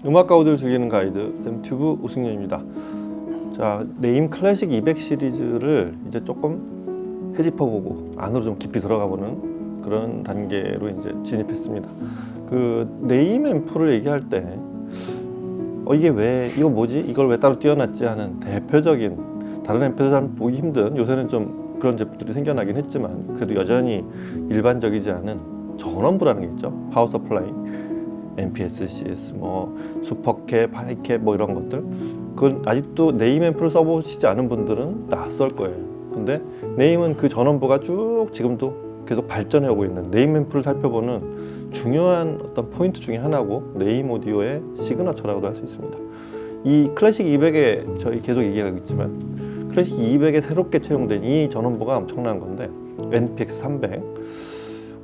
음악과 오디오를 즐기는 가이드 샘튜브 우승렬입니다. 자, 네임 클래식 200 시리즈를 이제 조금 헤집어보고 안으로 좀 깊이 들어가보는 그런 단계로 이제 진입했습니다. 그 네임 앰프를 얘기할 때 이게 왜 이거 뭐지? 이걸 왜 따로 띄워놨지 하는 대표적인 다른 앰프에서 잘 보기 힘든 요새는 좀 그런 제품들이 생겨나긴 했지만 그래도 여전히 일반적이지 않은 전원부라는 게 있죠. 파워 서플라이, MPS-CS, 뭐 슈퍼캡, 하이캡 뭐 이런 것들. 그건 아직도 네임 앰프를 써보시지 않은 분들은 낯설 거예요. 근데 네임은 그 전원부가 쭉 지금도 계속 발전해 오고 있는 네임 앰프를 살펴보는 중요한 어떤 포인트 중에 하나고 네임 오디오의 시그너처라고도 할 수 있습니다. 이 클래식 200에 저희 계속 얘기하고 있지만 클래식 200에 새롭게 채용된 이 전원부가 엄청난 건데 NPX 300.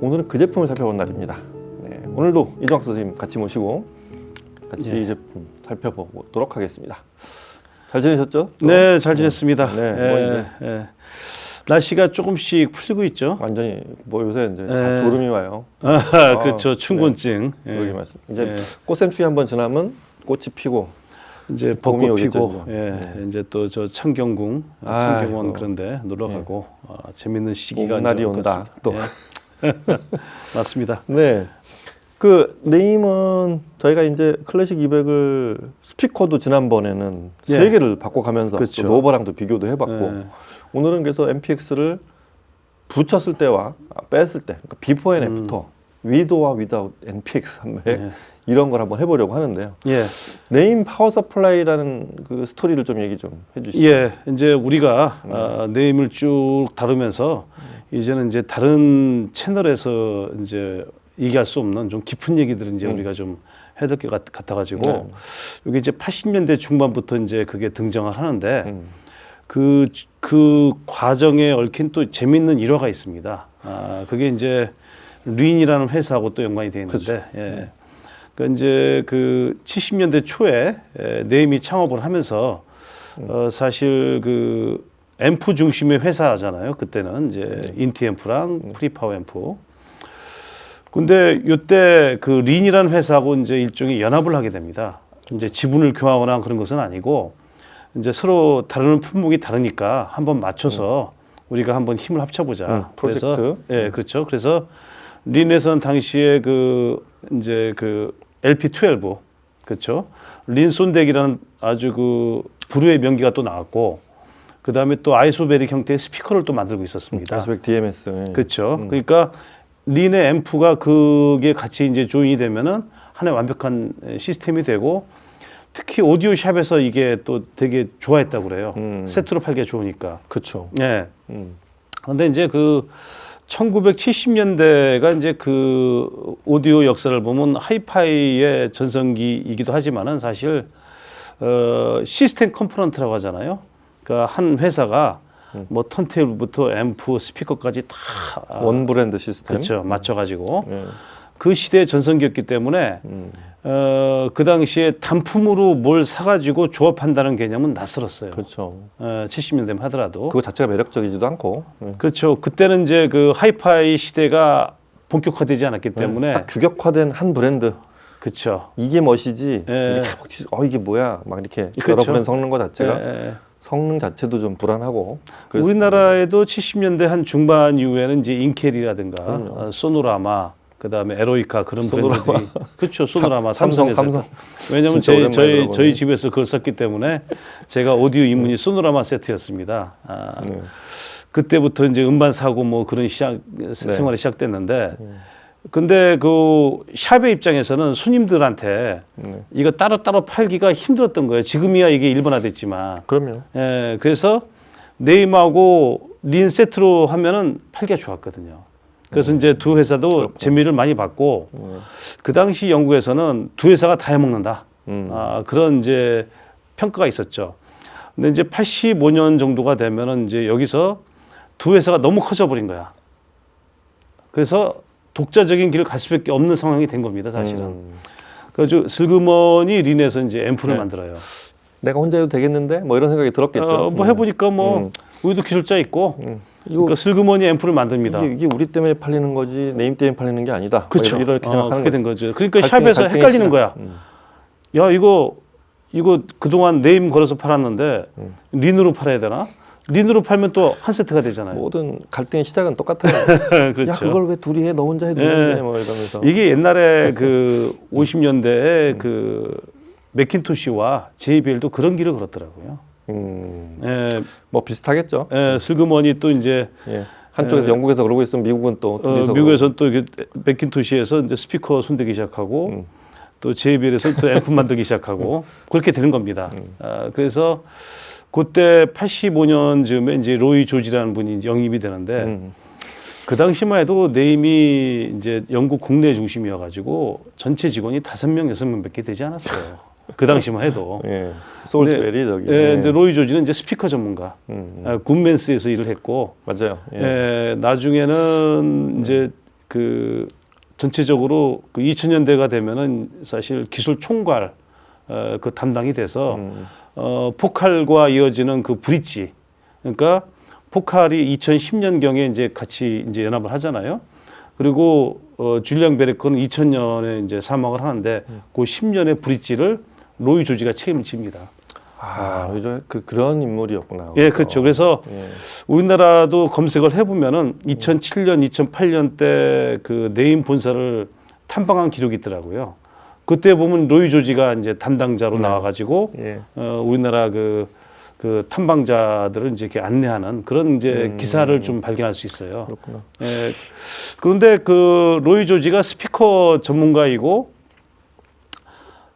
오늘은 그 제품을 살펴본 날입니다. 네, 오늘도 이정학 선생님 같이 모시고 같이 이 제품 살펴보도록 하겠습니다. 잘 지내셨죠? 또? 네, 잘 지냈습니다. 네, 날씨가 조금씩 풀리고 있죠. 완전히 뭐 요새 이제 졸음이 와요. 그렇죠. 춘곤증. 그러게 말씀. 이제 꽃샘추위 한번 지나면 꽃이 피고 이제 벚꽃 피고, 네. 이제 또 저 창경궁, 창경원 그런데 놀러 가고 재밌는 시기가 날이 온다. 또 맞습니다. 네. 그 네임은 저희가 이제 클래식 200을 스피커도 지난번에는 세 개를 바꿔가면서 그렇죠. 또 노버랑도 비교도 해봤고 오늘은 그래서 MPX를 붙였을 때와 뺐을 때, 그러니까 비포 앤 애프터, 위도와 위다웃 MPX 300 이런 걸 한번 해보려고 하는데요. 네임 파워 서플라이라는 그 스토리를 좀 얘기 좀 해주시죠. 이제 우리가 네임을 쭉 다루면서 이제는 이제 다른 채널에서 이제 얘기할 수 없는 좀 깊은 얘기들은 이제 우리가 좀 해야 될 것 같아가지고 여기 이제 80년대 중반부터 이제 그게 등장을 하는데 그 과정에 얽힌 또 재밌는 일화가 있습니다. 그게 이제 린이라는 회사하고 또 연관이 되어 있는데, 그 이제 그 70년대 초에 네임이 창업을 하면서 사실 그 앰프 중심의 회사잖아요. 그때는 이제 인티 앰프랑 프리파워 앰프. 근데 요때 그 린이라는 회사하고 이제 일종의 연합을 하게 됩니다. 이제 지분을 교환하거나 그런 것은 아니고 이제 서로 다루는 품목이 다르니까 한번 맞춰서 우리가 한번 힘을 합쳐보자. 프로젝트. 그래서 그렇죠. 그래서 린에서는 당시에 그 이제 그 LP12 그렇죠. 린 손덱이라는 아주 그 부류의 명기가 또 나왔고 그 다음에 또 아이소베릭 형태의 스피커를 또 만들고 있었습니다. 아이소베릭 DMS. 그렇죠. 그러니까 린의 앰프가 그게 같이 이제 조인이 되면은 하나의 완벽한 시스템이 되고 특히 오디오 샵에서 이게 또 되게 좋아했다고 그래요. 세트로 팔기가 좋으니까. 그렇죠. 네. 근데 이제 그 1970년대가 이제 그 오디오 역사를 보면 하이파이의 전성기이기도 하지만은 사실 시스템 컴포넌트라고 하잖아요. 그러니까 한 회사가 뭐 턴테이블부터 앰프, 스피커까지 다 원 브랜드 시스템. 그렇죠. 맞춰가지고 그 시대의 전성기였기 때문에 그 당시에 단품으로 뭘 사가지고 조합한다는 개념은 낯설었어요. 그렇죠. 70년대만 하더라도 그거 자체가 매력적이지도 않고. 그렇죠. 그때는 이제 그 하이파이 시대가 본격화되지 않았기 때문에 딱 규격화된 한 브랜드. 그렇죠. 이게 멋이지. 이게 뭐야? 막 이렇게 여러 브랜드 섞는 거 자체가 성능 자체도 좀 불안하고. 우리나라에도 70년대 한 중반 이후에는 이제 인켈이라든가 소노라마 그다음에 에로이카 그런 브랜드들이 그렇죠. 소노라마 삼성. 왜냐하면 저희 집에서 그걸 썼기 때문에 제가 오디오 입문이 소노라마 세트였습니다. 그때부터 이제 음반 사고 뭐 그런 생활이 시작됐는데 근데 그 샵의 입장에서는 손님들한테 이거 따로따로 팔기가 힘들었던 거예요. 지금이야 이게 일본화됐지만. 그럼요. 그래서 네임하고 린 세트로 하면은 팔기가 좋았거든요. 그래서 이제 두 회사도 그렇구나. 재미를 많이 봤고 그 당시 영국에서는 두 회사가 다 해먹는다. 그런 이제 평가가 있었죠. 근데 이제 85년 정도가 되면은 이제 여기서 두 회사가 너무 커져 버린 거야. 그래서 독자적인 길을 갈 수밖에 없는 상황이 된 겁니다, 사실은. 그래서 슬그머니 린에서 이제 앰프를 만들어요. 내가 혼자 해도 되겠는데 뭐 이런 생각이 들었겠죠. 뭐 해보니까 뭐 우리도 기술자 있고 그러니까 슬그머니 앰프를 만듭니다. 이게 우리 때문에 팔리는 거지 네임 때문에 팔리는 게 아니다. 그렇죠. 이렇게 생각하는 그렇게 된 거죠. 그러니까 샵에서 헷갈리는 거야. 야 이거 그동안 네임 걸어서 팔았는데 린으로 팔아야 되나? 린으로 팔면 또 한 세트가 되잖아요. 모든 갈등의 시작은 똑같아요. 그렇죠. 야 그걸 왜 둘이 해? 너 혼자 해도 예. 되는데 뭐 이러면서. 이게 옛날에 그 50년대에 그 맥킨토시와 JBL도 그런 길을 걸었더라고요. 예, 뭐 비슷하겠죠. 예, 슬그머니 또 이제 예. 한쪽에서 영국에서 그러고 있으면 미국은 또 둘이서 미국에서는 또 이게 맥킨토시에서 이제 스피커 손대기 시작하고 또 JBL에서 또 앰프 만들기 시작하고 그렇게 되는 겁니다. 그래서 그때 85년쯤에 이제 로이 조지라는 분이 이제 영입이 되는데 그 당시만 해도 네임이 이제 영국 국내 중심이어가지고 전체 직원이 5명, 6명밖에 되지 않았어요. 그 당시만 해도. 예. 소울즈베리 저기. 근데 로이 조지는 이제 스피커 전문가, 굿맨스에서 일을 했고, 맞아요. 나중에는 이제 그 전체적으로 그 2000년대가 되면은 사실 기술 총괄 그 담당이 돼서 포칼과 이어지는 그 브릿지, 그러니까 포칼이 2010년 경에 이제 같이 이제 연합을 하잖아요. 그리고 줄리앙 베레커는 2000년에 이제 사망을 하는데 그 10년의 브릿지를 로이 조지가 책임을 집니다. 이제 그런 인물이었구나. 예, 그렇죠. 그래서 예. 우리나라도 검색을 해보면은 2007년, 2008년 때 그 네임 본사를 탐방한 기록이 있더라고요. 그때 보면 로이 조지가 이제 담당자로 나와가지고 예. 우리나라 그 탐방자들을 이제 이렇게 안내하는 그런 이제 기사를 좀 발견할 수 있어요. 그렇구나. 예, 그런데 그 로이 조지가 스피커 전문가이고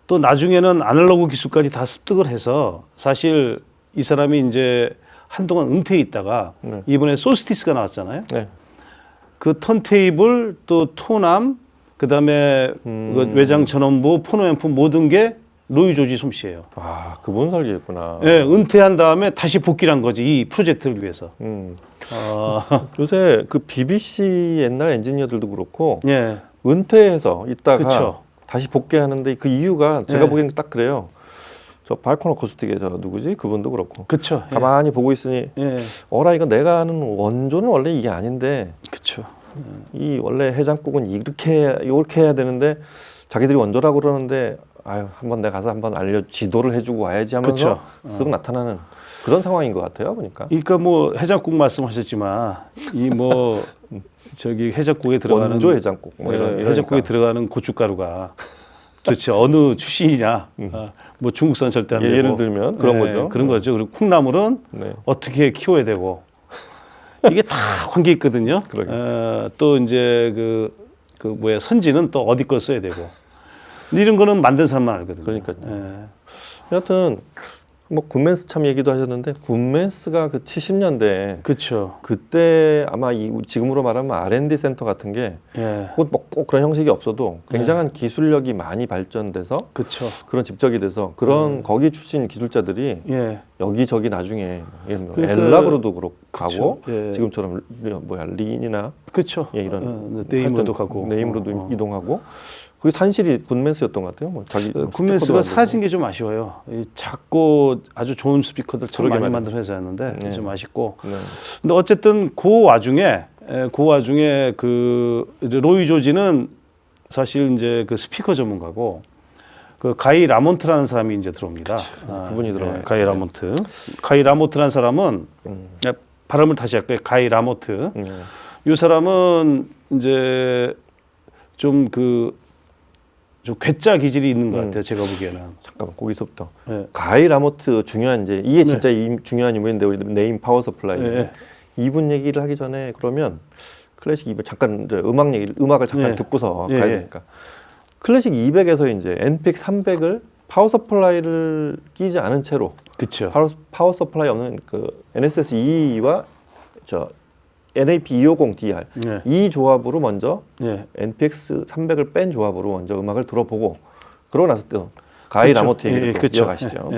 또 나중에는 아날로그 기술까지 다 습득을 해서 사실 이 사람이 이제 한동안 은퇴해 있다가 이번에 솔스티스가 나왔잖아요. 네. 그 턴테이블 또 토남 그다음에 그 외장 전원부 포노앰프 모든 게 로이 조지 솜씨예요. 그분 설계했구나. 예, 은퇴한 다음에 다시 복귀를 한 거지 이 프로젝트를 위해서. 요새 그 BBC 옛날 엔지니어들도 그렇고 예, 은퇴해서 있다가 그쵸. 다시 복귀하는데 그 이유가 제가 예. 보기에는 딱 그래요. 저 발코너 코스틱의 저 누구지? 그분도 그렇고 그쵸. 예. 가만히 보고 있으니 예, 어라 이거 내가 아는 원조는 원래 이게 아닌데 그쵸. 이 원래 해장국은 이렇게 해야 되는데 자기들이 원조라고 그러는데 한번 내가 가서 한번 지도를 해주고 와야지 하면서 그쵸. 쓱 나타나는 그런 상황인 것 같아요 보니까. 그러니까 뭐 해장국 말씀하셨지만 이 뭐 저기 해장국에 들어가는 원조 해장국 뭐 이런 해장국에 들어가는 고춧가루가 도대체 어느 출신이냐? 뭐 중국산 절대 안 되고. 예를 들면 그런 거죠. 그런 거죠. 그리고 콩나물은 네. 어떻게 키워야 되고 이게 다 관계 있거든요. 또 이제 그 뭐야 선지는 또 어디 걸 써야 되고 이런 거는 만든 사람만 알거든요. 그러니까요. 여하튼 뭐 굿맨스 참 얘기도 하셨는데 굿맨스가 그 70년대 그렇죠. 그때 아마 지금으로 말하면 R&D 센터 같은 게 꼭 그런 형식이 없어도 굉장한 기술력이 많이 발전돼서 그렇죠. 그런 집적이 돼서 그런 거기 출신 기술자들이 여기저기 나중에 엘락으로도 그렇고 가고 지금처럼 린이나 그렇죠. 이런 네임으로도 가고 네임으로도 이동하고 그게 산실이 굿맨스였던 것 같아요. 뭐 자기 굿맨스가 사라진 게 좀 아쉬워요. 작고 아주 좋은 스피커들 참 많이 만든 회사였는데 좀 아쉽고. 근데 어쨌든 그 와중에 그 로이 조지는 사실 이제 그 스피커 전문가고 그 가이 라몬트라는 사람이 이제 들어옵니다. 그분이 들어와요. 가이 라몬트. 가이 라몬트라는 사람은 발음을 다시 할게요. 가이 라몬트. 이 사람은 이제 좀 괴짜 기질이 있는 것 같아요. 제가 보기에는. 잠깐만 거기서부터 가이 라모트 중요한 이게 진짜 중요한 인물인데 우리 네임 파워 서플라이 이분 얘기를 하기 전에 그러면 클래식 200 잠깐 음악을 잠깐 듣고서 가야 되니까 클래식 200에서 이제 NPX 300을 파워 서플라이를 끼지 않은 채로 그렇죠. 파워 서플라이 없는 그 NSS 2와 저 NAP 250DR 이 조합으로 먼저 NPX 300을 뺀 조합으로 먼저 음악을 들어보고 그러고 나서 또 가이 라모트 얘기를 또 이어가시죠.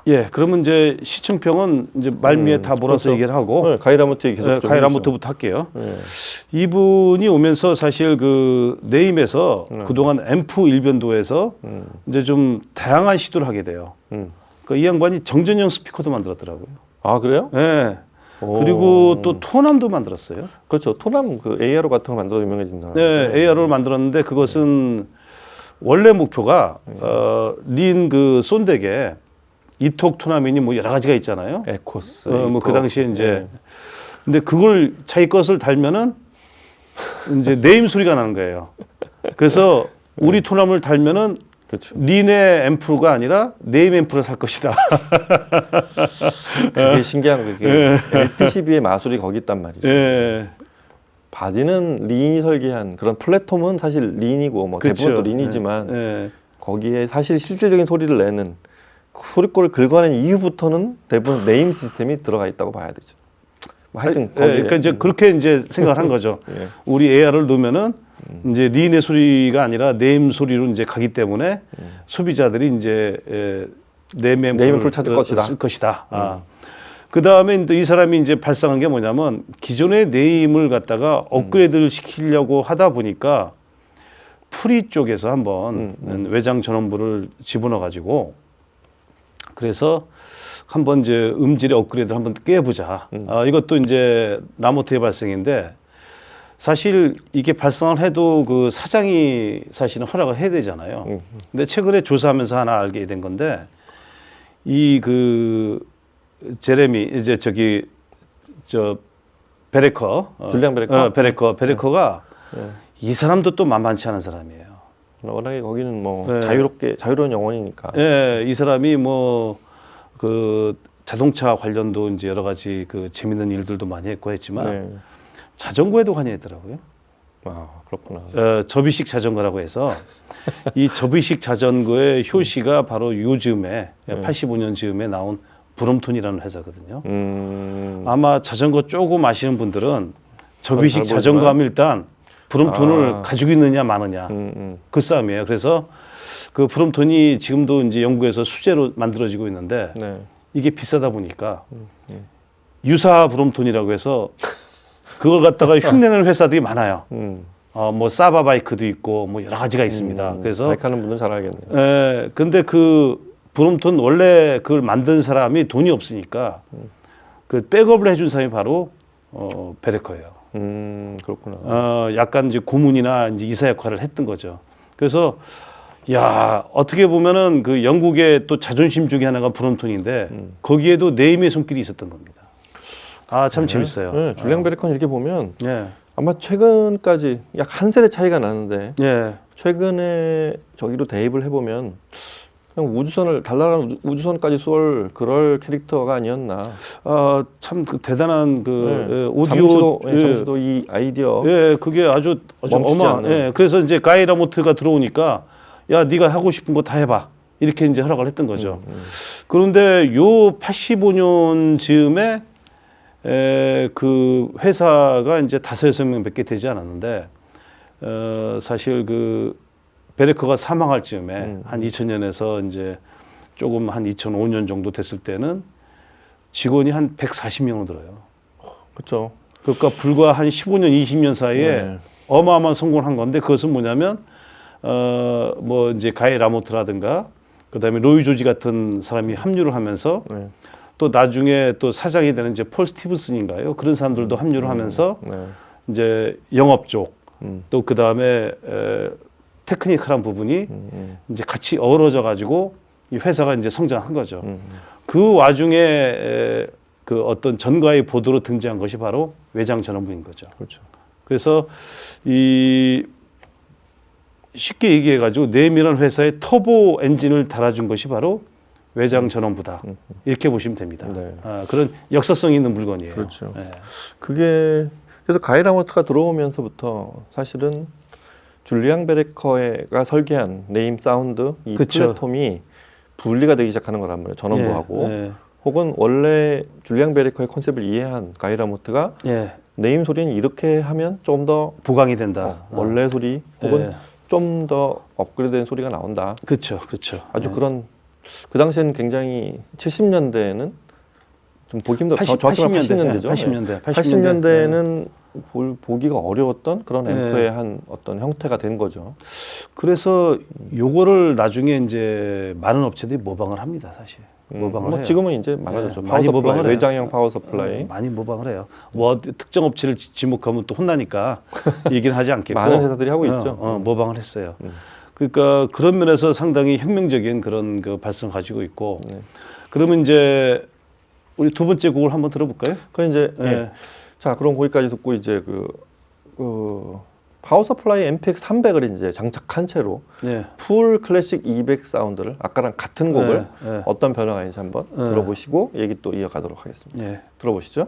예, 그러면 이제 시청평은 이제 말미에 다 몰아서 그렇죠. 얘기를 하고 네, 가이라모트 계속 좀 가이라모트부터 할게요. 해주세요. 이분이 오면서 사실 그 네임에서 그동안 앰프 일변도에서 이제 좀 다양한 시도를 하게 돼요. 그 이 양반이 정전형 스피커도 만들었더라고요. 아 그래요? 예. 오. 그리고 또 토남도 만들었어요. 그렇죠. 토남 그 ARO 같은 거 만들어 유명해진 사람. 네, AR을 만들었는데 그것은 원래 목표가 린 그 손덱에 이톡 토나민이 뭐 여러 가지가 있잖아요. 에코스. 뭐 그 당시에 이제 네. 근데 그걸 자기 것을 달면은 이제 네임 소리가 나는 거예요. 그래서 우리 토남을 달면은 그렇죠. 린의 앰프가 아니라 네임 앰프를 살 것이다. 그게 신기한 거 그게 LPCB의 마술이 거기 있단 말이죠. 예. 바디는 린이 설계한 그런 플랫폼은 사실 린이고 뭐 그렇죠. 대부분도 린이지만 예. 거기에 사실 실질적인 소리를 내는 소리꼴을 긁어낸 이후부터는 대부분 네임 시스템이 들어가 있다고 봐야 되죠. 뭐 하여튼 예, 거기에 그러니까 이제 그렇게 이제 생각을 한 거죠. 예. 우리 AR을 넣으면은 이제 린의 소리가 아니라 네임 소리로 이제 가기 때문에 소비자들이 이제 네임 앰프를 찾을 것이다. 쓸 것이다. 그 다음에 이 사람이 이제 발상한 게 뭐냐면 기존의 네임을 갖다가 업그레이드를 시키려고 하다 보니까 프리 쪽에서 한번 외장 전원부를 집어넣어 가지고 그래서 한번 이제 음질의 업그레이드를 한번 깨보자. 이것도 이제 라모트의 발생인데 사실 이게 발생을 해도 그 사장이 사실은 허락을 해야 되잖아요. 근데 최근에 조사하면서 하나 알게 된 건데 이 그 제레미 이제 저기 저 베레커 줄리안 베레커? 베레커가 이 사람도 또 만만치 않은 사람이에요. 워낙에 거기는 뭐 네. 자유로운 영혼이니까. 예, 이 사람이 뭐 그 자동차 관련도 이제 여러 가지 그 재밌는 일들도 많이 했고 했지만 네. 자전거에도 관여했더라고요. 아 그렇구나. 접이식 자전거라고 해서 이 접이식 자전거의 효시가 바로 요즘에 85년 즈음에 나온 브롬톤이라는 회사거든요. 아마 자전거 조금 아시는 분들은 접이식 잘 자전거 모르지만. 하면 일단 브롬톤을 가지고 있느냐 마느냐 그 싸움이에요. 그래서 그 브롬톤이 지금도 이제 영국에서 수제로 만들어지고 있는데 네. 이게 비싸다 보니까 유사 브롬톤이라고 해서 그걸 갖다가 흉내내는 회사들이 많아요. 뭐 사바 바이크도 있고 뭐 여러 가지가 있습니다. 그래서 바이크하는 분은 잘 알겠네요. 근데 그 브롬톤 원래 그걸 만든 사람이 돈이 없으니까 그 백업을 해준 사람이 바로 베레커예요. 그렇구나. 약간 이제 고문이나 이제 이사 역할을 했던 거죠. 그래서 야 어떻게 보면은 그 영국의 또 자존심 중에 하나가 브롬톤인데 거기에도 네임의 손길이 있었던 겁니다. 아 참 재밌어요. 네, 줄리안 베레컨 이렇게 보면 예, 아마 최근까지 약 한 세대 차이가 나는데 예, 최근에 저기로 대입을 해보면 그냥 우주선을 달나라는 우주선까지 쏠 그럴 캐릭터가 아니었나. 참 그 대단한 그 네. 오디오 잠시도 이 아이디어. 예, 그게 아주 멈추지 않는. 예, 그래서 이제 가이라모트가 들어오니까 야, 네가 하고 싶은 거 다 해봐. 이렇게 이제 허락을 했던 거죠. 그런데 요 85년 즈음에 그 회사가 이제 5-6명밖에 되지 않았는데 사실 그 베레커가 사망할 즈음에 한 2000년에서 이제 조금 한 2005년 정도 됐을 때는 직원이 한 140명으로 들어요. 그렇죠. 그러니까 불과 한 15년, 20년 사이에 네. 어마어마한 성공을 한 건데 그것은 뭐냐면 뭐 이제 가이 라모트라든가 그다음에 로이 조지 같은 사람이 합류를 하면서 네. 또 나중에 또 사장이 되는 이제 폴 스티븐슨인가요? 그런 사람들도 합류를 하면서 네. 이제 영업 쪽 또 음. 그다음에 테크니컬한 부분이 이제 같이 어우러져 가지고 이 회사가 이제 성장한 거죠. 그 와중에 그 어떤 전가의 보도로 등장한 것이 바로 외장 전원부인 거죠. 그렇죠. 그래서 이 쉽게 얘기해 가지고 네임이라는 회사에 터보 엔진을 달아준 것이 바로 외장 전원부다. 이렇게 보시면 됩니다. 네. 그런 역사성 있는 물건이에요. 그렇죠. 네. 그게 그래서 가이라모트가 들어오면서부터 사실은 줄리앙 베레커가 설계한 네임 사운드 이 그쵸. 플랫폼이 분리가 되기 시작하는 거란 말이에요. 전원부하고 예, 혹은 원래 줄리앙 베레커의 컨셉을 이해한 가이라모트가 예. 네임 소리는 이렇게 하면 좀 더 보강이 된다. 원래 소리 혹은 예. 좀 더 업그레이드된 소리가 나온다. 그렇죠, 그렇죠. 아주 그런 그 당시에는 굉장히 70년대에는 좀 보기 힘들, 80, 정확히 말하면 80년대, 80년대죠. 80년대, 80년대에는 보기가 어려웠던 그런 네. 앰프의 한 어떤 형태가 된 거죠. 그래서 요거를 나중에 이제 많은 업체들이 모방을 합니다, 사실. 모방을 뭐 해요. 지금은 이제 많아졌죠. 네, 파워 많이 모방을 서플라이, 해요. 외장형 파워 서플라이. 많이 모방을 해요. 뭐 어디 특정 업체를 지목하면 또 혼나니까 얘기는 하지 않겠고 많은 회사들이 하고 있죠. 모방을 했어요. 그러니까 그런 면에서 상당히 혁명적인 그런 그 발성 가지고 있고. 네. 그러면 이제 우리 두 번째 곡을 한번 들어볼까요? 그 이제 네. 예. 자 그럼 거기까지 듣고 이제 파워 서플라이 MPX 300을 이제 장착한 채로 네. 풀 클래식 200 사운드를 아까랑 같은 곡을 네. 어떤 변화가 있는지 한번 들어보시고 얘기 또 이어가도록 하겠습니다. 네. 들어보시죠.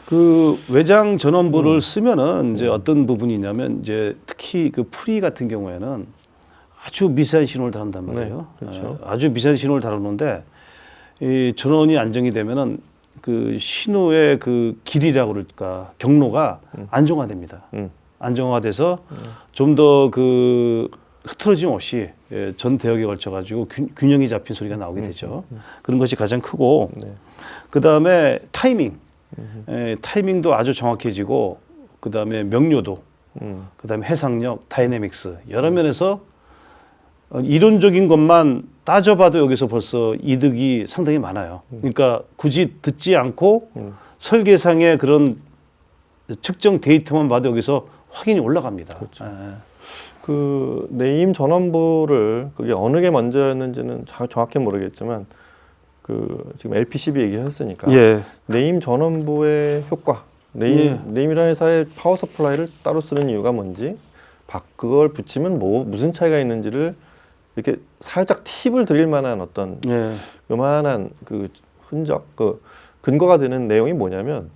그 외장 전원부를 쓰면은 이제 어떤 부분이 있냐면 이제 특히 그 프리 같은 경우에는 아주 미세한 신호를 다룬단 말이에요. 네, 그렇죠. 아주 미세한 신호를 다루는데 이 전원이 안정이 되면은 그 신호의 그 길이라고 그럴까 경로가 안정화됩니다. 안정화돼서 좀 더 그 흐트러짐 없이 전 대역에 걸쳐 가지고 균형이 잡힌 소리가 나오게 되죠. 그런 것이 가장 크고 네. 그 다음에 타이밍, 타이밍도 아주 정확해지고 그 다음에 명료도, 그 다음에 해상력, 다이내믹스 여러 면에서 이론적인 것만 따져봐도 여기서 벌써 이득이 상당히 많아요. 그러니까 굳이 듣지 않고 설계상의 그런 측정 데이터만 봐도 여기서 확인이 올라갑니다. 그렇죠. 그 네임 전원부를 그게 어느 게 먼저였는지는 정확히 모르겠지만 그 지금 LPCB 얘기했으니까 예. 네임 전원부의 효과, 네임이라는 회사의 파워 서플라이를 따로 쓰는 이유가 뭔지, 그걸 붙이면 무슨 차이가 있는지를 이렇게 살짝 팁을 드릴 만한 어떤 요만한 그 흔적, 그 근거가 되는 내용이 뭐냐면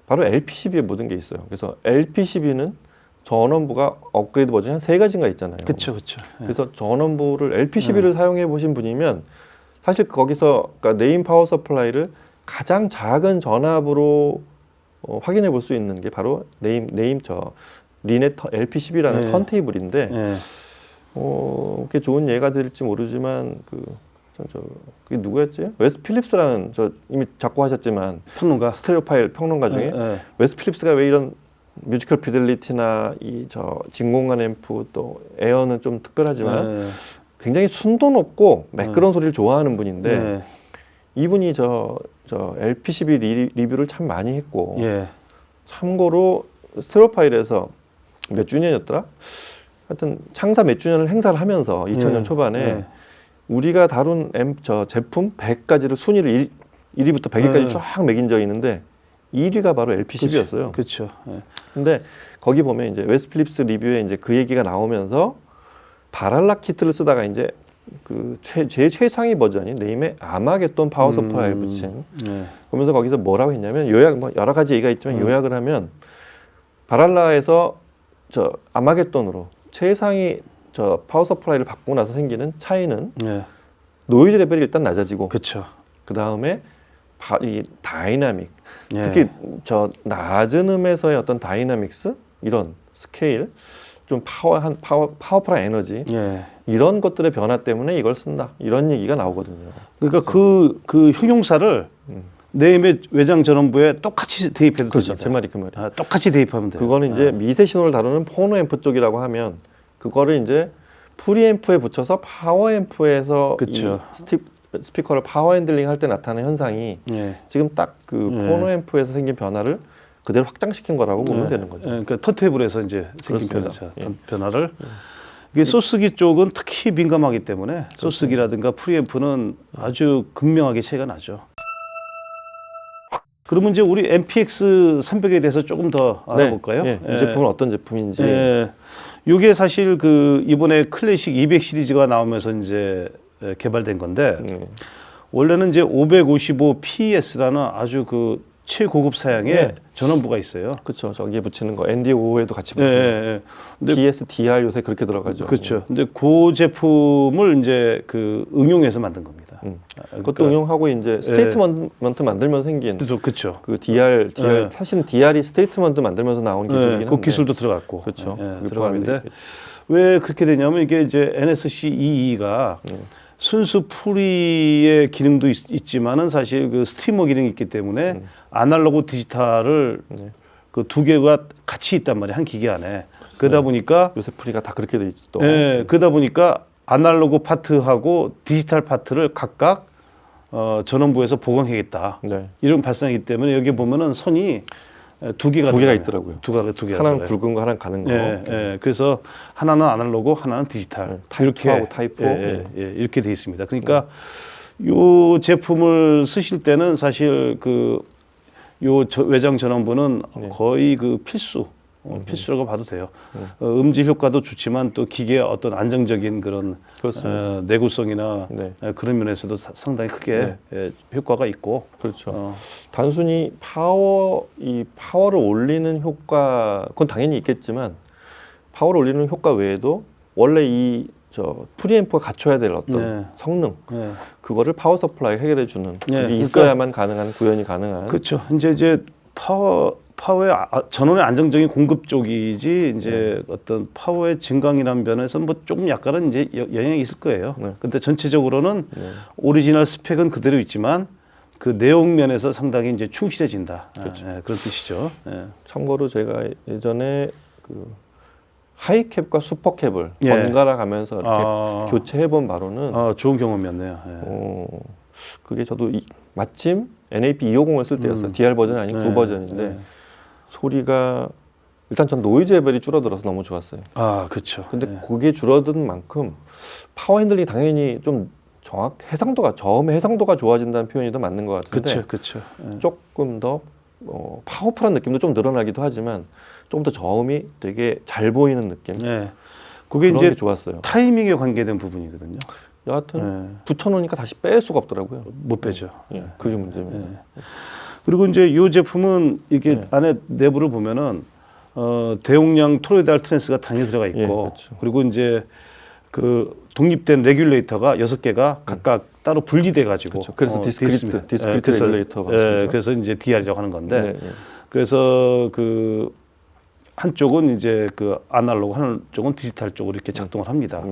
바로 LPCB에 모든 게 있어요. 그래서 LPCB는 전원부가 업그레이드 버전이 한 3가지인가 있잖아요. 그렇죠, 그렇죠. 그래서 전원부를 LPCB를 사용해 보신 분이면 사실 거기서 그러니까 네임 파워 서플라이를 가장 작은 전압으로 확인해 볼 수 있는 게 바로 네임 리넷 LPCB라는 턴테이블인데 그게 좋은 예가 될지 모르지만 그게 누구였지? 웨스 필립스라는 이미 작고하셨지만 평론가, 스테레오 파일 평론가 중에 웨스 필립스가 왜 이런 뮤지컬 피델리티나 진공관 앰프 또 에어는 좀 특별하지만 굉장히 순도 높고 매끄러운 소리를 좋아하는 분인데 이분이 LPCB 리뷰를 참 많이 했고 참고로 스테레오 파일에서 몇 주년이었더라? 하여튼 창사 몇 주년을 행사를 하면서 2000년 초반에 우리가 다룬 제품 100가지를 순위를 1위부터 100위까지 쫙 매긴 적이 있는데 1위가 바로 LPCB였어요. 그렇죠. 근데 거기 보면 이제 웨스 필립스 리뷰에 이제 그 얘기가 나오면서 바랄라 키트를 쓰다가 이제 그 제일 최상위 버전인 네임의 아마겟돈 파워 서플라이를 붙인. 그러면서 거기서 뭐라고 했냐면 여러 가지 얘기가 있지만 요약을 하면 바랄라에서 아마겟돈으로 최상위 파워 서플라이를 바꾸고 나서 생기는 차이는 노이즈 레벨이 일단 낮아지고 그렇죠. 그 다음에 이 다이나믹 특히 낮은 음에서의 어떤 다이나믹스 이런 스케일 좀 파워풀한 에너지 이런 것들의 변화 때문에 이걸 쓴다 이런 얘기가 나오거든요. 그러니까 그 형용사를 네임의 외장 전원부에 똑같이 대입해도 그렇죠. 됩니다. 제 말이 그 말이에요. 똑같이 대입하면 돼요. 그거는 이제 미세 신호를 다루는 포노 앰프 쪽이라고 하면 그거를 이제 프리앰프에 붙여서 파워 앰프에서 그렇죠. 스피커를 파워 핸들링 할 때 나타나는 현상이 지금 딱 그 포노 앰프에서 생긴 변화를 그대로 확장시킨 거라고 보면 되는 거죠. 그러니까 턴테이블에서 이제 생긴 그렇습니다. 변화를 이게 소스기 쪽은 특히 민감하기 때문에 소스기라든가 프리앰프는 아주 극명하게 차이가 나죠. 그러면 이제 우리 MPX 300에 대해서 조금 더 알아볼까요? 이 제품은 어떤 제품인지. 이게 사실 그 이번에 클래식 200 시리즈가 나오면서 이제 개발된 건데 원래는 이제 555 PES라는 아주 그 최고급 사양의 전원부가 있어요. 그렇죠. 저기에 붙이는 거 ND5에도 같이 붙이는 거. DSDR 요새 그렇게 들어가죠. 그렇죠. 근데 그 제품을 이제 그 응용해서 만든 겁니다. 그것도 응용하고 이제 스테이트먼트 만들면서 생긴. 그렇죠. 그 DR 사실은 DR이 스테이트먼트 만들면서 나온 기술이긴 한데. 그 기술도 들어갔고. 그렇죠. 들어갔는데 왜 그렇게 되냐면 이게 이제 NSC EE가 순수 프리의 기능도 있지만은 사실 그 스트리머 기능이 있기 때문에 아날로그 디지털을 그 두 개가 같이 있단 말이에요. 한 기계 안에. 그러다 보니까 요새 프리가 다 그렇게 돼 있죠. 그러다 보니까 아날로그 파트하고 디지털 파트를 각각 전원부에서 보강하겠다. 이런 발상이기 때문에 여기 보면은 선이 두 개가 있더라고요. 두 개가 하나는 굵은 거, 하나는 가는 거. 그래서 하나는 아날로그, 하나는 디지털. 이렇게 타입 4. 이렇게 돼 있습니다. 그러니까 요 제품을 쓰실 때는 사실 요 외장 전원부는 거의 그 필수 필수라고 봐도 돼요. 음질 효과도 좋지만 또 기계의 어떤 안정적인 그런 내구성이나 네. 그런 면에서도 상당히 크게 효과가 있고. 그렇죠. 단순히 파워를 올리는 효과, 그건 당연히 있겠지만 파워를 올리는 효과 외에도 원래 프리앰프가 갖춰야 될 어떤 성능, 그거를 파워 서플라이 해결해 주는 그게 있어야만 가능한 구현이 가능한. 그렇죠. 이제 파워의 전원의 안정적인 공급 쪽이지 이제 어떤 파워의 증강이라는 면에서 뭐 조금 약간은 이제 영향이 있을 거예요. 근데 전체적으로는 오리지널 스펙은 그대로 있지만 그 내용 면에서 상당히 이제 충실해진다. 그렇죠. 그런 뜻이죠. 참고로 제가 예전에 하이캡과 슈퍼캡을 번갈아 가면서 이렇게 교체해본 바로는 좋은 경험이었네요. 그게 저도 마침 NAP 250을 쓸 때였어요. DR 버전이 아닌 9 버전인데 소리가 일단 전 노이즈 레벨이 줄어들어서 너무 좋았어요. 그렇죠. 근데 그게 줄어든 만큼 파워 핸들링이 당연히 좀 저음의 해상도가 좋아진다는 표현이 더 맞는 것 같은데 그렇죠. 조금 더 파워풀한 느낌도 좀 늘어나기도 하지만 좀 더 저음이 되게 잘 보이는 느낌. 그게 그런 이제 게 좋았어요. 타이밍에 관계된 부분이거든요. 여하튼 붙여놓으니까 다시 뺄 수가 없더라고요. 못 빼죠. 그게 문제입니다. 그리고 이제 이 제품은 이게 안에 내부를 보면은 대용량 토로이달 트랜스가 당연히 들어가 있고, 그렇죠. 그리고 이제 그 독립된 레귤레이터가 6개가 각각 따로 분리돼 가지고, 그렇죠. 그래서 디스크리트 레귤레이터 그래서 이제 DR이라고 하는 건데, 그래서 그 한쪽은 이제 그 아날로그, 한쪽은 디지털 쪽으로 이렇게 작동을 합니다.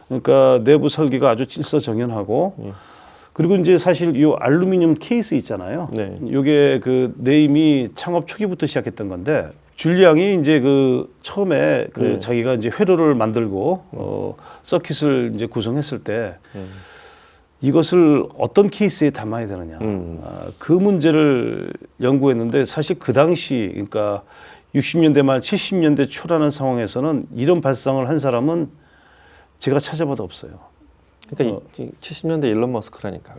그러니까 내부 설계가 아주 질서정연하고, 그리고 이제 사실 이 알루미늄 케이스 있잖아요. 이게 그 네임이 창업 초기부터 시작했던 건데, 줄리앙이 이제 그 처음에 그 자기가 이제 회로를 만들고 서킷을 이제 구성했을 때 이것을 어떤 케이스에 담아야 되느냐, 그 문제를 연구했는데, 사실 그 당시 그러니까 60년대 말 70년대 초라는 상황에서는 이런 발상을 한 사람은 제가 찾아봐도 없어요. 그러니까 70년대 일론 머스크라니까.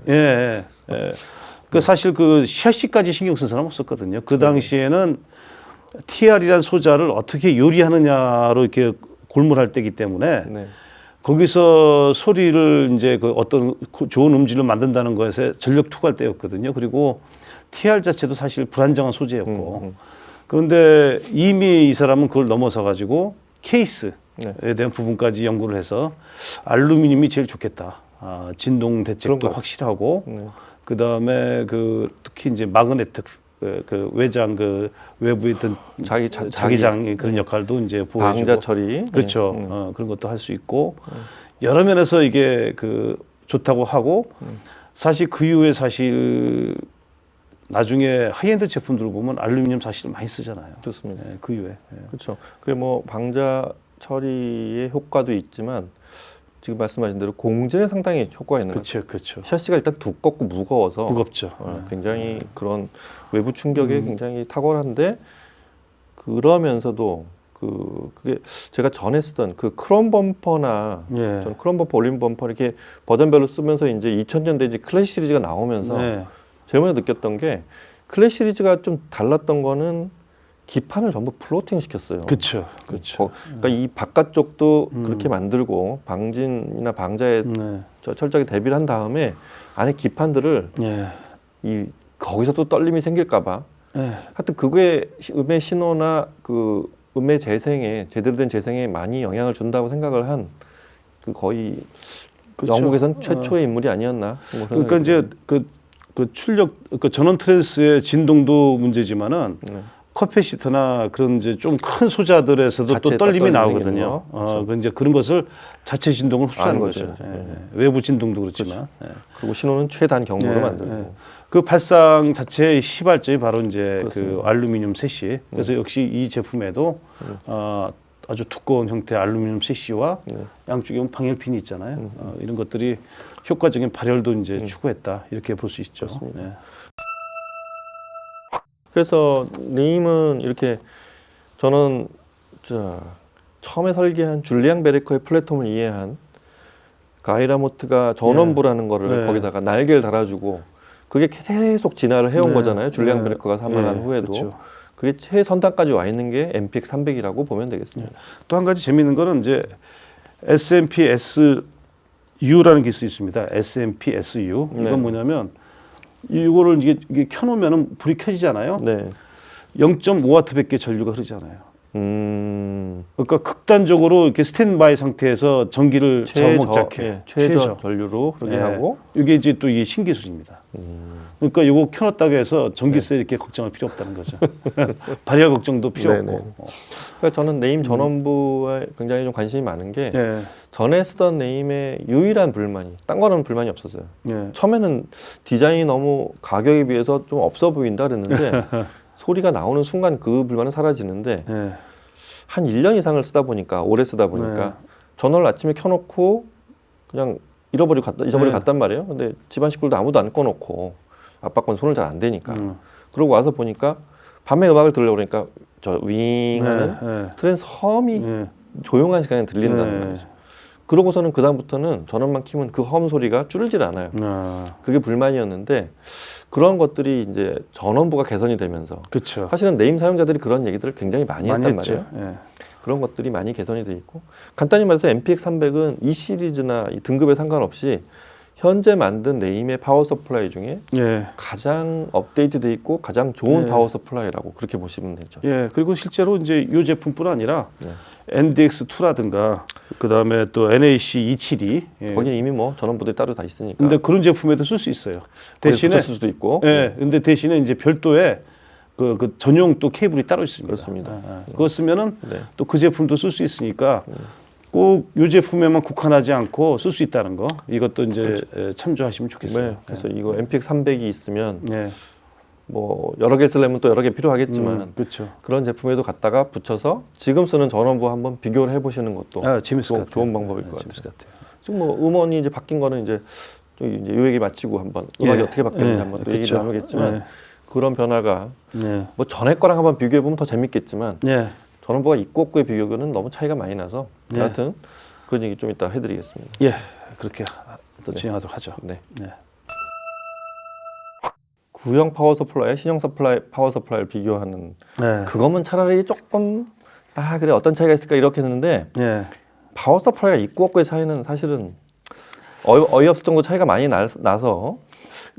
그 사실 그 샤시까지 신경 쓴 사람 없었거든요. 그 당시에는 TR이라는 소자를 어떻게 요리하느냐로 이렇게 골몰할 때이기 때문에 거기서 소리를 이제 그 어떤 좋은 음질을 만든다는 것에 전력 투구할 때였거든요. 그리고 TR 자체도 사실 불안정한 소재였고, 그런데 이미 이 사람은 그걸 넘어서 가지고 케이스에 대한 부분까지 연구를 해서 알루미늄이 제일 좋겠다. 진동 대책도 확실하고, 그 다음에 그 특히 이제 마그네틱 그 외장 그 외부에 있던 자기장 그런 역할도 이제 보여주고, 방자 처리, 그렇죠. 그런 것도 할 수 있고, 여러 면에서 이게 그 좋다고 하고, 사실 그 이후에 사실 나중에 하이엔드 제품들 보면 알루미늄 사실 많이 쓰잖아요. 좋습니다. 그 이후에. 그렇죠. 그게 뭐 방자 처리의 효과도 있지만 지금 말씀하신 대로 공진에 상당히 효과가 있는 거죠. 그렇죠. 샤시가 일단 두껍고 무거워서 무겁죠. 굉장히 그런 외부 충격에 굉장히 탁월한데, 그러면서도 그게 제가 전에 쓰던 그 크롬 범퍼나 전 크롬 범퍼, 올린 범퍼 이렇게 버전별로 쓰면서 이제 2000년대 이제 클래식 시리즈가 나오면서 제일 먼저 느꼈던 게, 클래식 시리즈가 좀 달랐던 거는 기판을 전부 플로팅 시켰어요. 그렇죠. 그러니까 이 바깥쪽도 그렇게 만들고 방진이나 방자에 철저하게 대비를 한 다음에 안에 기판들을 거기서 또 떨림이 생길까봐 하여튼 그게 음의 신호나 그 음의 재생에, 제대로 된 재생에 많이 영향을 준다고 생각을 한 그 거의 영국에선 최초의 인물이 아니었나. 그러니까 이제 그 출력, 그 전원 트랜스의 진동도 문제지만은 커패시터나 그런 이제 좀 큰 소자들에서도 또 떨림이 나오거든요. 그 이제 그런 것을 자체 진동을 흡수하는 거죠. 외부 진동도 그렇지만. 그리고 신호는 최단 경로로 만들고. 그 발상 자체의 시발점이 바로 이제 그 알루미늄 세시. 그래서 역시 이 제품에도 아주 두꺼운 형태의 알루미늄 세시와 양쪽에 방열핀이 있잖아요. 이런 것들이 효과적인 발열도 이제 추구했다, 이렇게 볼 수 있죠. 그래서 네임은 이렇게, 저는 처음에 설계한 줄리앙 베르커의 플랫폼을 이해한 가이라모트가 전원부라는 거를 거기다가 날개를 달아주고 그게 계속 진화를 해온 거잖아요. 줄리앙 베르커가 사망한 후에도. 그게 최선단까지 와 있는 게 MPX 300이라고 보면 되겠습니다. 또 한 가지 재미있는 거는 이제 S&P SU라는 기술이 있습니다. S&P SU. 네. 이건 뭐냐면 이거를 이게 켜놓으면 불이 켜지잖아요. 네. 0.5W밖에 전류가 흐르잖아요. 그러니까 극단적으로 이렇게 스탠바이 상태에서 전기를 저목작해. 최저 전류로 흐르게 하고. 이게 이제 또 이게 신기술입니다. 그러니까 이거 켜놨다고 해서 전기세 이렇게 걱정할 필요 없다는 거죠. 발열 걱정도 필요 네네. 없고. 그러니까 저는 네임 전원부에 굉장히 좀 관심이 많은 게 예. 전에 쓰던 네임의 유일한 불만이, 딴 거는 불만이 없었어요. 예. 처음에는 디자인이 너무 가격에 비해서 좀 없어 보인다 그랬는데 소리가 나오는 순간 그 불만은 사라지는데 예. 한 1년 이상을 쓰다 보니까, 오래 쓰다 보니까 전원을 아침에 켜놓고 그냥 잊어버리고 갔단 말이에요. 근데 집안 식구들도 아무도 안 꺼놓고 아빠 건 손을 잘 안 대니까. 그러고 와서 보니까 밤에 음악을 들으려고 그러니까 저 윙하는 트랜스험이 조용한 시간에 들린다는 거죠. 그러고서는 그다음부터는 전원만 키면 그 험 소리가 줄질 않아요. 그게 불만이었는데 그런 것들이 이제 전원부가 개선이 되면서 그렇죠. 사실은 네임 사용자들이 그런 얘기들을 굉장히 많이 했단 했죠. 말이에요. 그런 것들이 많이 개선이 돼 있고 간단히 말해서 MPX 300은 이 시리즈나 이 등급에 상관없이 현재 만든 네임의 파워 서플라이 중에 가장 업데이트돼 있고 가장 좋은 파워 서플라이라고 그렇게 보시면 되죠. 예, 그리고 실제로 이제 이 제품뿐 아니라 NDX2라든가 그다음에 또 NAC272 거기 이미 뭐 전원부들이 따로 다 있으니까. 근데 그런 제품에도 쓸 수 있어요. 대신에 붙였을 수도 있고. 근데 대신에 이제 별도의 그 전용 또 케이블이 따로 있습니다. 그렇습니다. 그거 쓰면은 또 그 제품도 쓸 수 있으니까 꼭 이 제품에만 국한하지 않고 쓸 수 있다는 거 이것도 이제 참조하시면 좋겠어요. 네, 그래서 이거 MPX 300이 있으면 뭐 여러 개 쓰려면 또 여러 개 필요하겠지만 그렇죠. 그런 제품에도 갖다가 붙여서 지금 쓰는 전원부 한번 비교를 해보시는 것도 재밌을 것 같아요. 좋은 방법일 것 재밌을 같아요. 것 같아요. 지금 뭐 음원이 이제 바뀐 거는 이제 요 얘기 마치고 한번 음악이 어떻게 바뀌었는지 한번 또 얘기를 나누겠지만 그런 변화가 뭐 전에 거랑 한번 비교해 보면 더 재밌겠지만 전원부가 있고 없고의 비교는 너무 차이가 많이 나서 하여튼 그런 얘기 좀 이따 해드리겠습니다. 예, 그렇게 또 진행하도록 하죠. 네. 구형 파워 서플라이, 신형 파워 서플라이를 비교하는 그거면 차라리 조금 그래 어떤 차이가 있을까 이렇게 했는데 파워 서플라이가 있고 없고의 차이는 사실은 어이없을 정도 차이가 많이 나서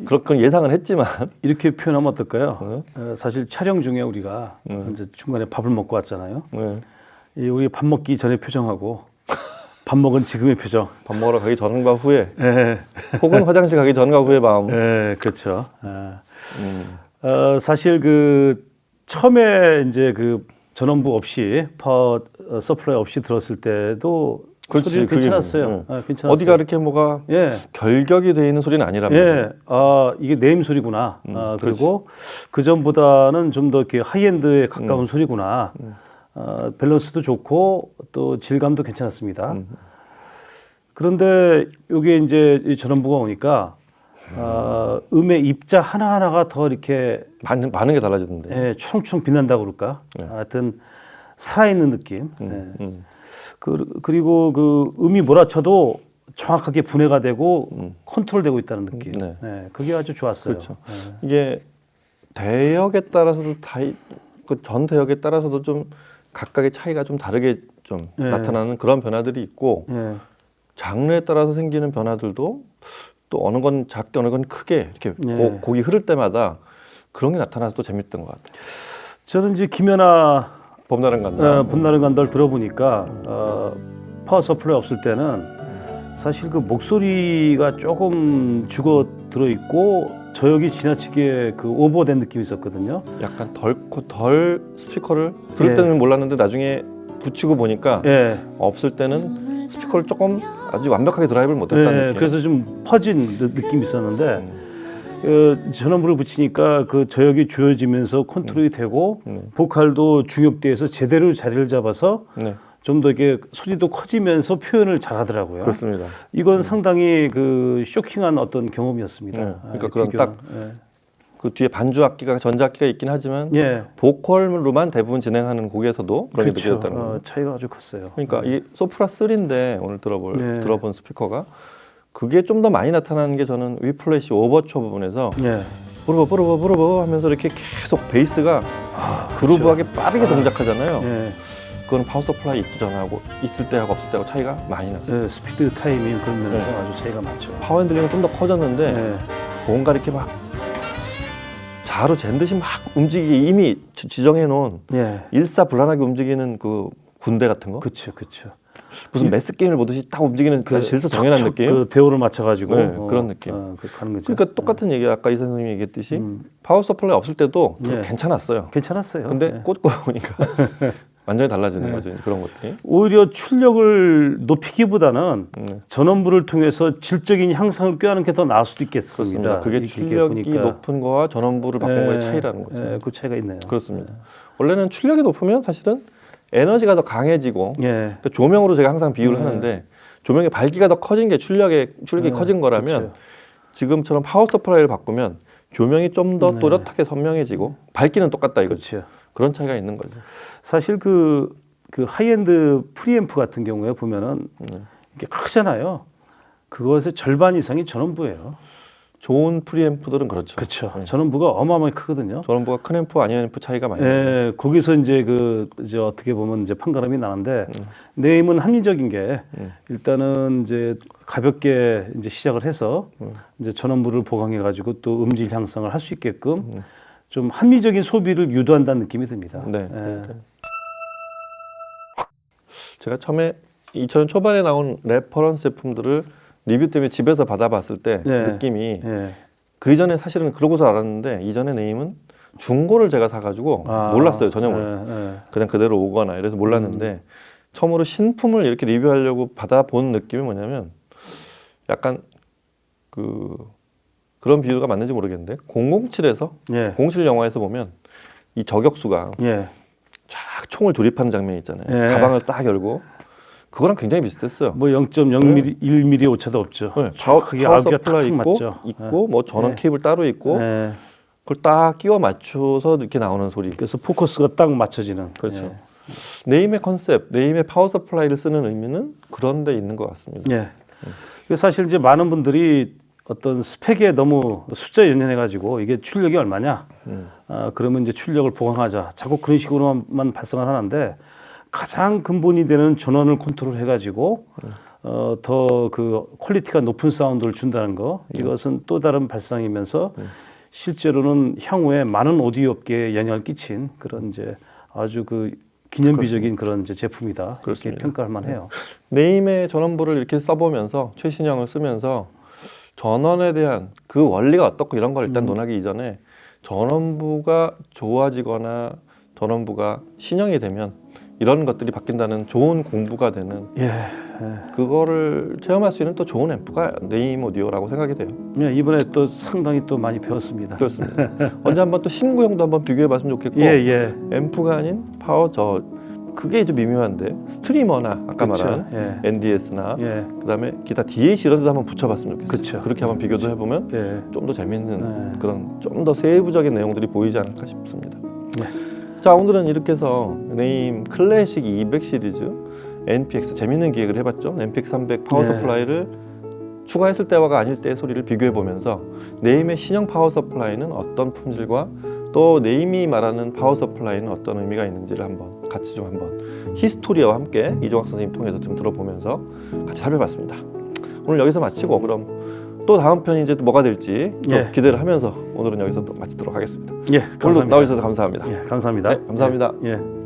그렇게 예상은 했지만 이렇게 표현하면 어떨까요? 사실 촬영 중에 우리가 이제 중간에 밥을 먹고 왔잖아요. 우리 밥 먹기 전에 표정하고 밥 먹은 지금의 표정. 밥 먹으러 가기 전과 후에 혹은 화장실 가기 전과 후의 마음. 그렇죠. 사실 그 처음에 이제 그 전원부 없이 파워 서플라이 없이 들었을 때도 소리는 괜찮았어요. 괜찮았어요. 어디가 이렇게 뭐가 결격이 돼 있는 소리는 아니랍니다. 이게 네임 소리구나. 그리고 그 전보다는 좀 더 이렇게 하이엔드에 가까운 소리구나. 밸런스도 좋고 또 질감도 괜찮았습니다. 그런데 이게 이제 이 전원부가 오니까 음의 입자 하나하나가 더 이렇게 많은 게 달라지던데. 초롱초롱 빛난다고 그럴까? 하여튼 살아있는 느낌. 그리고 그 음이 몰아쳐도 정확하게 분해가 되고 컨트롤되고 있다는 느낌. 그게 아주 좋았어요. 그렇죠. 이게 대역에 따라서도 그 전 대역에 따라서도 좀 각각의 차이가 좀 다르게 좀 나타나는 그런 변화들이 있고 장르에 따라서 생기는 변화들도 또 어느 건 작게 어느 건 크게 이렇게 곡이 흐를 때마다 그런 게 나타나서 또 재밌던 것 같아요. 저는 이제 김연아 봄날은 간다. 봄날은 간다를 들어보니까 파워 서플라이 없을 때는 사실 그 목소리가 조금 죽어 들어 있고 저역이 지나치게 그 오버된 느낌이 있었거든요. 약간 덜 스피커를 들을 때는 몰랐는데 나중에 붙이고 보니까 없을 때는 스피커를 조금 아주 완벽하게 드라이브를 못했다는 느낌. 그래서 좀 퍼진 느낌이 있었는데 전원부를 붙이니까 그 저역이 조여지면서 컨트롤이 되고 보컬도 중역대에서 제대로 자리를 잡아서 좀 더 이렇게 소리도 커지면서 표현을 잘하더라고요. 그렇습니다. 이건 상당히 그 쇼킹한 어떤 경험이었습니다. 그러니까 그런 딱 그 뒤에 반주 악기가 전자악기가 있긴 하지만 보컬로만 대부분 진행하는 곡에서도 그런 게 느껴졌다는 거예요. 차이가 아주 컸어요. 그러니까 이 소프라 3인데 오늘 들어본 스피커가 그게 좀 더 많이 나타나는 게 저는 위플래시 오버처 부분에서 뽀르보 하면서 이렇게 계속 베이스가 그루브하게 빠르게 동작하잖아요. 예. 그건 파워 서플라이 있기 전하고 있을 때하고 없을 때하고 차이가 많이 났어요. 예, 스피드 타이밍 그런 면에서 아주 차이가 많죠. 파워 핸들링은 좀 더 커졌는데 예. 뭔가 이렇게 막 자로 잰 듯이 막 움직이기 이미 지정해 놓은 예. 일사불란하게 움직이는 그 군대 같은 거 그렇죠. 무슨 매스 게임을 보듯이 딱 움직이는 그 질서정연한 척척 느낌 그 대오를 맞춰가지고 네, 그런 느낌. 가는 거죠. 그러니까 똑같은 얘기 아까 이 선생님이 얘기했듯이 파워 서플라이 없을 때도 예. 괜찮았어요. 괜찮았어요. 근데 예. 꽂고 보니까 완전히 달라지는 거죠. 이제 그런 것들이. 오히려 출력을 높이기보다는 네. 전원부를 통해서 질적인 향상을 꾀하는 게 더 나을 수도 있겠습니다. 그렇습니다. 그게 이렇게 출력이 보니까. 높은 거와 전원부를 바꾼 거의 예, 차이라는 거죠. 예, 그 차이가 있네요. 그렇습니다. 원래는 출력이 높으면 사실은 에너지가 더 강해지고 예. 그러니까 조명으로 제가 항상 비유를 하는데 조명의 밝기가 더 커진 게 출력이 커진 거라면 그렇죠. 지금처럼 파워 서플라이를 바꾸면 조명이 좀 더 또렷하게 선명해지고 밝기는 똑같다 이거죠. 그렇죠. 그런 차이가 있는 거죠. 사실 그 하이엔드 프리앰프 같은 경우에 보면은 이게 크잖아요. 그것의 절반 이상이 전원부예요. 좋은 프리앰프들은 그렇죠. 그렇죠. 전원부가 어마어마하게 크거든요. 전원부가 큰 앰프 아닌 앰프 차이가 많이 나요. 예, 거기서 이제 어떻게 보면 이제 판가름이 나는데 네임은 합리적인 게 일단은 이제 가볍게 이제 시작을 해서 이제 전원부를 보강해 가지고 또 음질 향상을 할 수 있게끔 좀 합리적인 소비를 유도한다는 느낌이 듭니다. 네. 예. 제가 처음에 2000년 초반에 나온 레퍼런스 제품들을 리뷰 때문에 집에서 받아봤을 때 네. 느낌이 예. 그 이전에 사실은 그러고서 알았는데 이전에 네임은 중고를 제가 사가지고 몰랐어요 전형을 예. 그냥 그대로 오거나 이래서 몰랐는데 처음으로 신품을 이렇게 리뷰하려고 받아본 느낌이 뭐냐면 약간 그런 비유가 맞는지 모르겠는데 007에서 예. 007 영화에서 보면 이 저격수가 예. 쫙 총을 조립하는 장면이 있잖아요. 예. 가방을 딱 열고 그거랑 굉장히 비슷했어요. 뭐 0.0mm, 1mm 오차도 없죠. 네, 그게 파워 아기가 서플라이 탁 있고, 맞죠. 있고 뭐 전원 예. 케이블 따로 있고 예. 그걸 딱 끼워 맞춰서 이렇게 나오는 소리. 그래서 포커스가 딱 맞춰지는. 그렇죠. 예. 네임의 컨셉, 네임의 파워 서플라이를 쓰는 의미는 그런 데 있는 것 같습니다. 예. 그래서 사실 이제 많은 분들이 어떤 스펙에 너무 숫자 연연해 가지고 이게 출력이 얼마냐? 그러면 이제 출력을 보강하자. 자꾸 그런 식으로만 발생을 하는데 가장 근본이 되는 전원을 컨트롤해 가지고 더 그 퀄리티가 높은 사운드를 준다는 거. 이것은 또 다른 발상이면서 실제로는 향후에 많은 오디오 업계에 영향을 끼친 그런 이제 아주 그 기념비적인 그런 이제 제품이다. 이렇게 그렇습니다. 평가할 만해요. 네임의 전원부를 이렇게 써보면서 최신형을 쓰면서 전원에 대한 그 원리가 어떻고 이런 걸 일단 논하기 이전에 전원부가 좋아지거나 전원부가 신형이 되면 이런 것들이 바뀐다는 좋은 공부가 되는 예. 그거를 체험할 수 있는 또 좋은 앰프가 네임 오디오라고 생각이 돼요. 예, 이번에 또 상당히 또 많이 배웠습니다. 그렇습니다. 언제 한번 또 신구형도 한번 비교해봤으면 좋겠고 예. 앰프가 아닌 파워 그게 좀 미묘한데 스트리머나 아까 그쵸. 말한 예. NDS나 예. 그다음에 기타 DAC 이런 데도 한번 붙여봤으면 좋겠어요. 그쵸. 그렇게 한번 비교도 해보면 예. 좀 더 재밌는 네. 그런 좀 더 세부적인 내용들이 보이지 않을까 싶습니다. 네. 자 오늘은 이렇게 해서 네임 클래식 200 시리즈 NPX 재밌는 기획을 해봤죠. NPX 300 파워 네. 서플라이를 추가했을 때와가 아닐 때의 소리를 비교해보면서 네임의 신형 파워 서플라이는 어떤 품질과 또 네임이 말하는 파워 서플라이는 어떤 의미가 있는지를 한번 같이 좀 한번 히스토리아와 함께 이종학 선생님 통해서 좀 들어보면서 같이 살펴봤습니다. 오늘 여기서 마치고 그럼 또 다음 편이 이제 또 뭐가 될지 또 예. 기대를 하면서 오늘은 여기서 또 마치도록 하겠습니다. 예. 오늘도 감사합니다. 나와주셔서 감사합니다. 예. 감사합니다. 네, 감사합니다. 예.